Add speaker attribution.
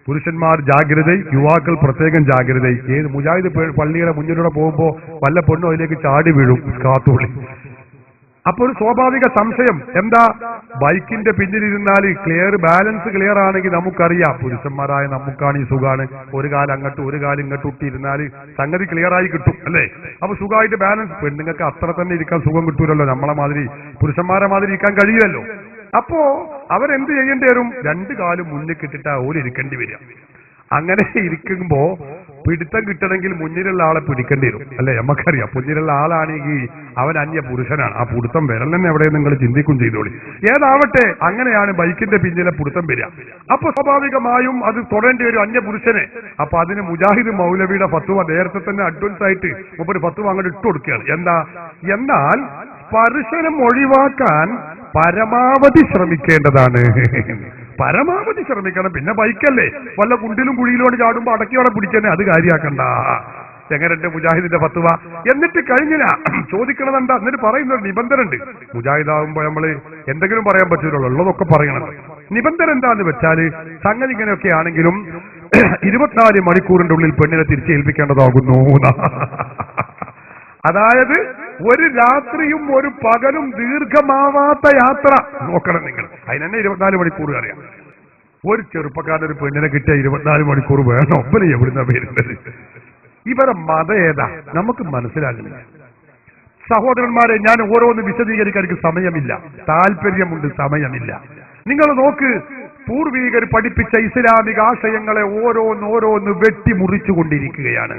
Speaker 1: പുരുഷന്മാർ ജാഗ്രത, യുവാക്കൾ പ്രത്യേകം ജാഗ്രത. ഏത് മുജാഹിദ് പള്ളിയുടെ മുന്നിലൂടെ പോകുമ്പോ വല്ല പെണ്ണും അതിലേക്ക് ചാടി വീഴും കാത്തുള്ളി. അപ്പോൾ ഒരു സ്വാഭാവിക സംശയം എന്താ, ബൈക്കിന്റെ പിന്നിലിരുന്നാൽ ബാലൻസ് ക്ലിയർ ആണെങ്കിൽ നമുക്കറിയാം, പുരുഷന്മാരായ നമുക്കാണ് ഈ സുഖാണ്, ഒരു കാലം അങ്ങോട്ട് ഒരു കാലം ഇങ്ങോട്ട് ഇട്ടിരുന്നാൽ സംഗതി ക്ലിയർ ആയി കിട്ടും അല്ലേ. അപ്പൊ സുഖമായിട്ട് ബാലൻസ്. പെണ്ണുങ്ങൾക്ക് അത്ര തന്നെ ഇരിക്കാൻ സുഖം കിട്ടൂലല്ലോ, നമ്മളെ മാതിരി പുരുഷന്മാരെ മാതിരി ഇരിക്കാൻ കഴിയുമല്ലോ. അപ്പോ അവരെന്ത് ചെയ്യേണ്ടി വരും, രണ്ടു കാലും മുന്നിൽ കിട്ടിട്ടാ ഓരിരിക്കേണ്ടി വരിക. അങ്ങനെ ഇരിക്കുമ്പോ പിടുത്തം കിട്ടണമെങ്കിൽ മുന്നിലുള്ള ആളെ പിടിക്കേണ്ടി വരും അല്ലെ. നമുക്കറിയാം, മുന്നിലുള്ള ആളാണെങ്കിൽ അവൻ അന്യ പുരുഷനാണ്, ആ പിടുത്തം വിരലെന്നെ എവിടെ നിങ്ങൾ ചിന്തിക്കും ചെയ്തോളി. ഏതാവട്ടെ, അങ്ങനെയാണ് ബൈക്കിന്റെ പിന്നിലെ പിടുത്തം വരിക. അപ്പൊ സ്വാഭാവികമായും അത് തൊടേണ്ടി വരും അന്യ പുരുഷനെ. അപ്പൊ അതിന് മുജാഹിദ് മൗലവിയുടെ ഫത്വ നേരത്തെ തന്നെ അഡ്വാൻസ് ആയിട്ട് ഒരു ഫത്വ അങ്ങോട്ട് ഇട്ട് കൊടുക്കുകയാണ്. എന്താ എന്നാൽ സ്പർശനം ഒഴിവാക്കാൻ പരമാവധി ശ്രമിക്കേണ്ടതാണ്. പരമാവധി ശ്രമിക്കണം. പിന്നെ ബൈക്കല്ലേ, വല്ല കുണ്ടിലും കുഴിയിലോട് ചാടുമ്പോ അടക്കിയോടെ പിടിച്ചന്നെ, അത് കാര്യാക്കണ്ട. എങ്ങനെയുണ്ട് മുജാഹിദിന്റെ ഫത്വ? എന്നിട്ട് കഴിഞ്ഞില്ല, ചോദിക്കണത് എന്താ, എന്നിട്ട് പറയുന്ന ഒരു നിബന്ധന ഉണ്ട്. മുജാഹിദാകുമ്പോ നമ്മള് എന്തെങ്കിലും പറയാൻ പറ്റൂലല്ലോ, ഉള്ളതൊക്കെ പറയണം. നിബന്ധന എന്താന്ന് വെച്ചാല്, സംഗതി ഇങ്ങനെയൊക്കെ ആണെങ്കിലും 24 മണിക്കൂറിന്റെ ഉള്ളിൽ പെണ്ണിനെ തിരിച്ചേൽപ്പിക്കേണ്ടതാകുന്നു. അതായത് ഒരു രാത്രിയും ഒരു പകലും ദീർഘമാവാത്ത യാത്ര നോക്കണം നിങ്ങൾ. അതിനെന്നെ 24 മണിക്കൂർ അറിയാം. ഒരു ചെറുപ്പക്കാരൻ ഒരു പെണ്ണിനെ കിട്ടിയ 24 മണിക്കൂർ വേണം. ഒപ്പന എവിടുന്ന വരുന്നത്? ഇവരെ മതം ഏതാ നമുക്ക് മനസ്സിലാകുന്നില്ല. സഹോദരന്മാരെ, ഞാൻ ഓരോന്ന് വിശദീകരിക്കാൻ എനിക്ക് സമയമില്ല, താല്പര്യമുണ്ട്, സമയമില്ല. നിങ്ങൾ നോക്ക്, പൂർവീകർ പഠിപ്പിച്ച ഇസ്ലാമിക ആശയങ്ങളെ ഓരോന്നോരോന്ന് വെട്ടിമുറിച്ചു കൊണ്ടിരിക്കുകയാണ്.